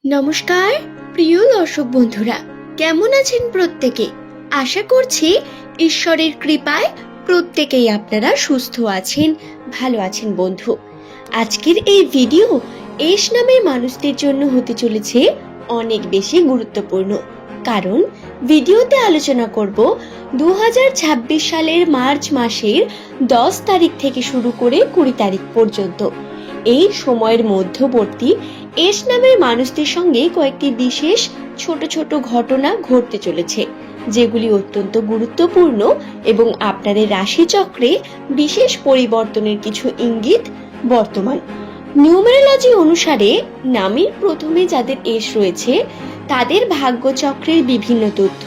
নমস্কার প্রিয় দর্শক বন্ধুরা, কেমন আছেন প্রত্যেকে? আশা করছি ঈশ্বরের কৃপায় প্রত্যেকেই আপনারা সুস্থ আছেন, ভালো আছেন। বন্ধু, আজকের এই ভিডিও এস নামের মানুষদের জন্য হতে চলেছে অনেক বেশি গুরুত্বপূর্ণ, কারণ ভিডিওতে আলোচনা করব 2026 সালের মার্চ মাসের 10 তারিখ থেকে শুরু করে 20 তারিখ পর্যন্ত এই সময়ের মধ্যবর্তী এস নামের মানুষদের সঙ্গে কয়েকটি বিশেষ ছোট ছোট ঘটনা ঘটতে চলেছে, যেগুলি অত্যন্ত গুরুত্বপূর্ণ এবং আপনাদের রাশিচক্রে বিশেষ পরিবর্তনের কিছু ইঙ্গিত বর্তমান। নিউমেরোলজি অনুসারে নামের প্রথমে যাদের এস রয়েছে তাদের ভাগ্যচক্রের বিভিন্ন তথ্য,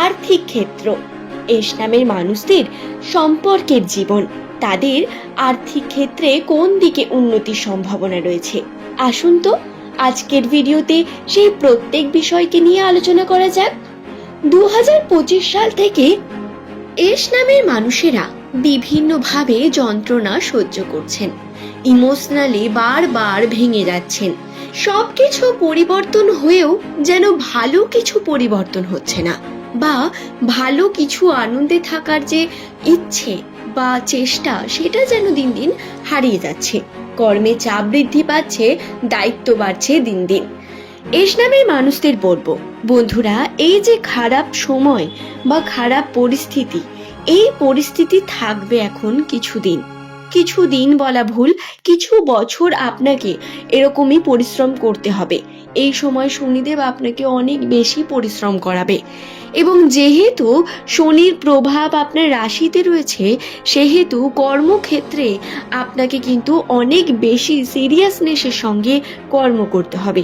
আর্থিক ক্ষেত্র, এস নামের মানুষদের সম্পর্কের জীবন, তাদের আর্থিক ক্ষেত্রে কোন দিকে উন্নতির সম্ভাবনা রয়েছে। আসুন তো আজকের ভিডিওতে সেই প্রত্যেক বিষয়কে নিয়ে আলোচনা করা যাক। 2025 সাল থেকে এস নামের মানুষেরা বিভিন্নভাবে যন্ত্রণা সহ্য করছেন, ইমোশনালি বারবার ভেঙে যাচ্ছেন। সবকিছু পরিবর্তন হয়েও যেন ভালো কিছু পরিবর্তন হচ্ছে না, বা ভালো কিছু আনন্দে থাকার যে ইচ্ছে বা চেষ্টা সেটা যেন দিন দিন হারিয়ে যাচ্ছে। কর্মে চাপ বৃদ্ধি পাচ্ছে, দায়িত্ব বাড়ছে দিন দিন। এস নামের মানুষদের বলবো, বন্ধুরা, এই যে খারাপ সময় বা খারাপ পরিস্থিতি, এই পরিস্থিতি থাকবে এখন কিছুদিন বলা ভুল, কিছু বছর আপনাকে এরকমই পরিশ্রম করতে হবে। এই সময় শনিদেব আপনাকে অনেক বেশি পরিশ্রম করাবে, এবং যেহেতু শনির প্রভাব আপনার রাশিতে রয়েছে, সেহেতু কর্মক্ষেত্রে আপনাকে কিন্তু অনেক বেশি সিরিয়াসনেসের সঙ্গে কর্ম করতে হবে।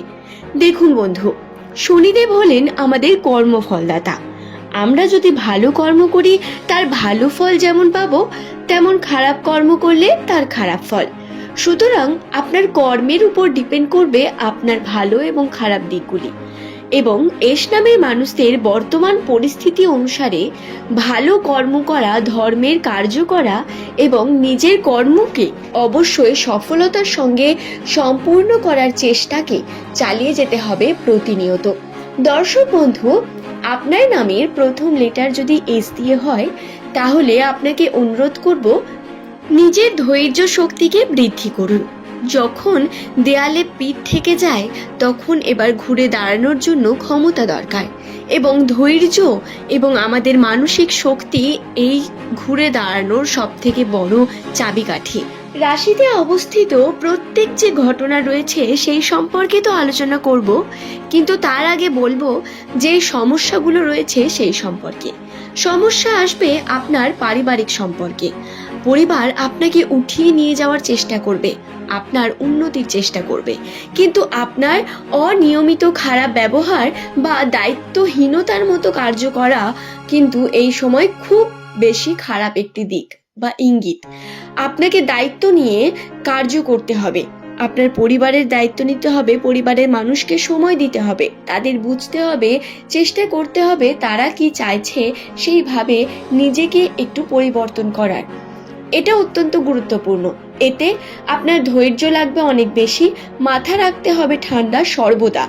দেখুন বন্ধু, শনিদেব হলেন আমাদের কর্মফলদাতা। আমরা যদি ভালো কর্ম করি তার ভালো ফল যেমন পাবো, তেমন খারাপ কর্ম করলে তার খারাপ ফল। সুতরাং আপনার কর্মের উপর ডিপেন্ড করবে আপনার ভালো এবং খারাপ দিকগুলি। এবং এস নামের মানুষদের বর্তমান পরিস্থিতি অনুসারে ভালো কর্ম করা, ধর্মের কার্য করা এবং নিজের কর্মকে অবশ্যই সফলতার সঙ্গে সম্পূর্ণ করার চেষ্টাকে চালিয়ে যেতে হবে প্রতিনিয়ত। দর্শক বন্ধু, আপনার নামের প্রথম লেটার যদি এস দিয়ে হয়, তাহলে আপনাকে অনুরোধ করব, নিজের ধৈর্য শক্তিকে বৃদ্ধি করুন। যখন দেয়ালে পিঠ থেকে যায়, তখন এবার ঘুরে দাঁড়ানোর জন্য ক্ষমতা দরকার, এবং ধৈর্য এবং আমাদের মানসিক শক্তি এই ঘুরে দাঁড়ানোর সব থেকে বড় চাবিকাঠি। রাশিতে অবস্থিত প্রত্যেক যে ঘটনা রয়েছে সেই সম্পর্কে তো আলোচনা করব, কিন্তু তার আগে বলবো যে সমস্যাগুলো রয়েছে সেই সম্পর্কে। সমস্যা আসবে আপনার পারিবারিক সম্পর্কে। পরিবার আপনাকে উঠিয়ে নিয়ে যাওয়ার চেষ্টা করবে, আপনার উন্নতির চেষ্টা করবে, কিন্তু আপনার অনিয়মিত খারাপ ব্যবহার বা দায়িত্বহীনতার মতো কার্য করা কিন্তু এই সময় খুব বেশি খারাপ একটি দিক বা ইঙ্গিত। আপনাকে দায়িত্ব নিয়ে কার্য করতে হবে, আপনার পরিবারের দায়িত্ব নিতে হবে, পরিবারের মানুষকে সময় দিতে হবে, তাদের বুঝতে হবে, চেষ্টা করতে হবে তারা কি চাইছে, সেইভাবে নিজেকে একটু পরিবর্তন করার। এটা অত্যন্ত গুরুত্বপূর্ণ। এতে আপনার ধৈর্য লাগবে অনেক বেশি, মাথা রাখতে হবে ঠান্ডা সর্বদা।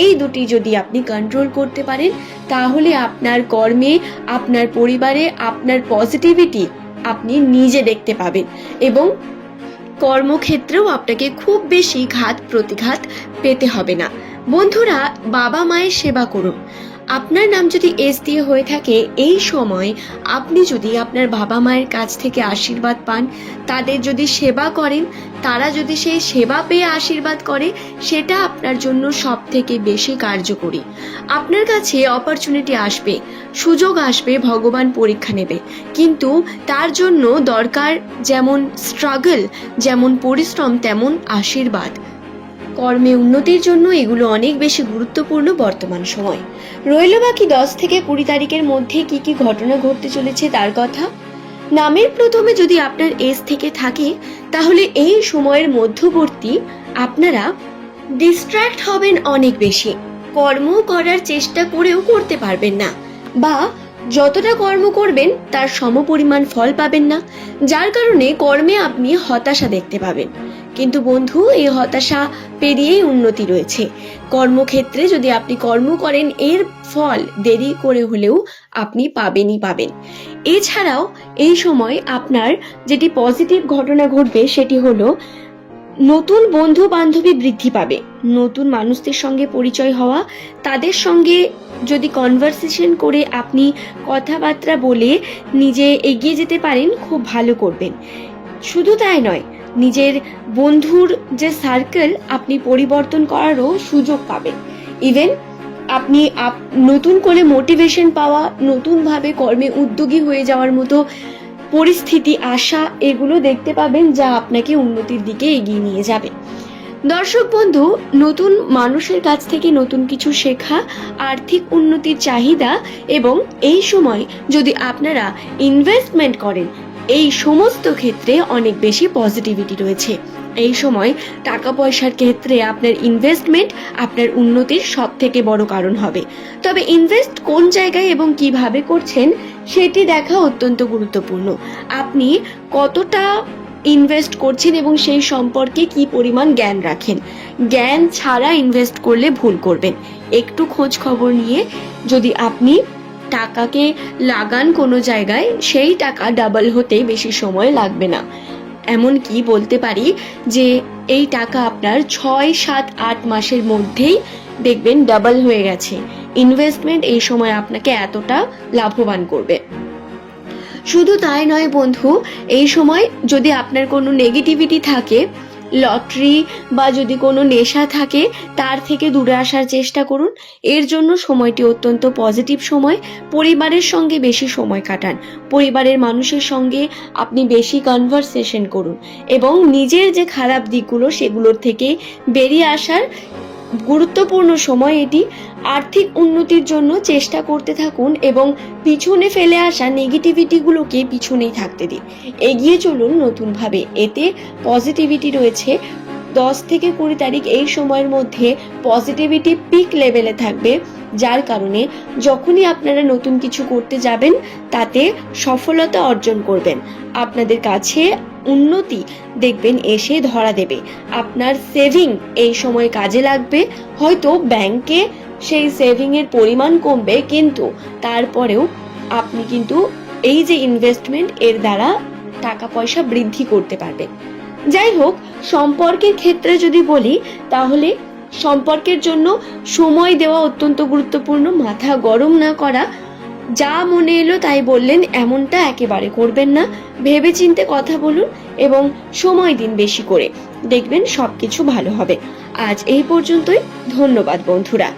এই দুটি যদি আপনি কন্ট্রোল করতে পারেন, তাহলে আপনার কর্মে, আপনার পরিবারে আপনার পজিটিভিটি আপনি নিজে দেখতে পাবেন, এবং কর্মক্ষেত্রেও আপনাকে খুব বেশি ঘাত প্রতিঘাত পেতে হবে না। বন্ধুরা, বাবা মায়ের সেবা করুন। আপনার নাম যদি এস দিয়ে হয়ে থাকে, এই সময় আপনি যদি আপনার বাবা মায়ের কাছ থেকে আশীর্বাদ পান, তাদের যদি সেবা করেন, তারা যদি সেই সেবা পেয়ে আশীর্বাদ করে, সেটা আপনার জন্য সব থেকে বেশি কার্যকরী। আপনার কাছে অপরচুনিটি আসবে, সুযোগ আসবে, ভগবান পরীক্ষা নেবে, কিন্তু তার জন্য দরকার যেমন স্ট্রাগল, যেমন পরিশ্রম, তেমন আশীর্বাদ। কর্মে উন্নতির জন্য এগুলো অনেক বেশি গুরুত্বপূর্ণ বর্তমান সময়। রইল বাকি 10 থেকে 20 তারিখের মধ্যে কি কি ঘটনা ঘটতে চলেছে তার কথা। নামের প্রথমে যদি আপনার এস থেকে থাকে, তাহলে এই সময়ের মধ্যবর্তী আপনারা ডিস্ট্র্যাক্ট হবেন অনেক বেশি, কর্ম করার চেষ্টা করেও করতে পারবেন না, বা যতটা কর্ম করবেন তার সমপরিমাণ ফল পাবেন না, যার কারণে কর্মে আপনি হতাশা দেখতে পাবেন। কিন্তু বন্ধু, এই হতাশা পেরিয়েই উন্নতি রয়েছে। কর্মক্ষেত্রে যদি আপনি কর্ম করেন, এর ফল দেরি করে হলেও আপনি পাবেনই পাবেন। এছাড়াও এই সময় আপনার যেটি পজিটিভ ঘটনা ঘটবে সেটি হলো নতুন বন্ধু বান্ধবী বৃদ্ধি পাবে। নতুন মানুষদের সঙ্গে পরিচয় হওয়া, তাদের সঙ্গে যদি কনভারসেশন করে আপনি কথাবার্তা বলে নিজে এগিয়ে যেতে পারেন, খুব ভালো করবেন। শুধু তাই নয়, নিজের বন্ধুর যে সার্কেল আপনি পরিবর্তন করারও সুযোগ পাবেন। ইভেন আপনি নতুন করে মোটিভেশন পাওয়া, নতুনভাবে কর্মে উদ্যোগী হয়ে যাওয়ার মতো পরিস্থিতি আসা, এগুলো দেখতে পাবেন, যা আপনাকে উন্নতির দিকে এগিয়ে নিয়ে যাবে। দর্শক বন্ধু, নতুন মানুষের কাছ থেকে নতুন কিছু শেখা, আর্থিক উন্নতির চাহিদা এবং এই সময় যদি আপনারা ইনভেস্টমেন্ট করেন, এই সমস্ত ক্ষেত্রে অনেক বেশি পজিটিভিটি রয়েছে। এই সময় টাকা পয়সার ক্ষেত্রে আপনার ইনভেস্টমেন্ট আপনার উন্নতির সব থেকে বড় কারণ হবে। তবে ইনভেস্ট কোন জায়গায় এবং কিভাবে করছেন সেটি দেখা অত্যন্ত গুরুত্বপূর্ণ। আপনি কতটা ইনভেস্ট করছেন এবং সেই সম্পর্কে কি পরিমাণ জ্ঞান রাখেন। জ্ঞান ছাড়া ইনভেস্ট করলে ভুল করবেন। একটু খোঁজ খবর নিয়ে যদি আপনি টাকাকে লাগান কোনো জায়গায়, সেই টাকা ডাবল হতে বেশি সময় লাগবে না। এমনকি বলতে পারি যে এই টাকা আপনার 6, 7, 8 মাসের মধ্যেই দেখবেন ডাবল হয়ে গেছে। ইনভেস্টমেন্ট এই সময় আপনাকে এতটা লাভবান করবে। শুধু তাই নয় বন্ধু, এই সময় যদি আপনার কোনো নেগেটিভিটি থাকে, লটারি বা যদি কোনো নেশা থাকে, তার থেকে দূরে আসার চেষ্টা করুন। এর জন্য সময়টি অত্যন্ত পজিটিভ সময়। পরিবারের সঙ্গে বেশি সময় কাটান, পরিবারের মানুষের সঙ্গে আপনি বেশি কনভারসেশন করুন এবং নিজের যে খারাপ দিকগুলো সেগুলোর থেকে বেরিয়ে আসার গুরুত্বপূর্ণ সময় এটি। আর্থিক উন্নতির জন্য চেষ্টা করতে থাকুন এবং পিছনে ফেলে আসা নেগেটিভিটিগুলোকে পিছনেই থাকতে দিন। এগিয়ে চলুন নতুনভাবে, এতে পজিটিভিটি রয়েছে। 10 থেকে 20 তারিখ এই সময়ের মধ্যে পজিটিভিটি পিক লেভেলে থাকবে, যার কারণে যখনই আপনারা নতুন কিছু করতে যাবেন তাতে সফলতা অর্জন করবেন। আপনাদের কাছে উন্নতি দেখবেন এসে ধরা দেবে। আপনার সেভিং এই সময় কাজে লাগবে। হয়তো ব্যাংকে সেই সেভিং এর পরিমাণ কমবে, কিন্তু তারপরেও আপনি কিন্তু এই যে ইনভেস্টমেন্ট, এর দ্বারা টাকা পয়সা বৃদ্ধি করতে পারবেন। যাই হোক, সম্পর্কের ক্ষেত্রে যদি বলি, তাহলে সম্পর্কের জন্য সময় দেওয়া অত্যন্ত গুরুত্বপূর্ণ। মাথা গরম না করা, যা মনে এলো তাই বললেন এমনটা একেবারে করবেন না। ভেবেচিন্তে কথা বলুন এবং সময় দিন বেশি করে, দেখবেন সবকিছু ভালো হবে। আজ এই পর্যন্তই। ধন্যবাদ বন্ধুরা।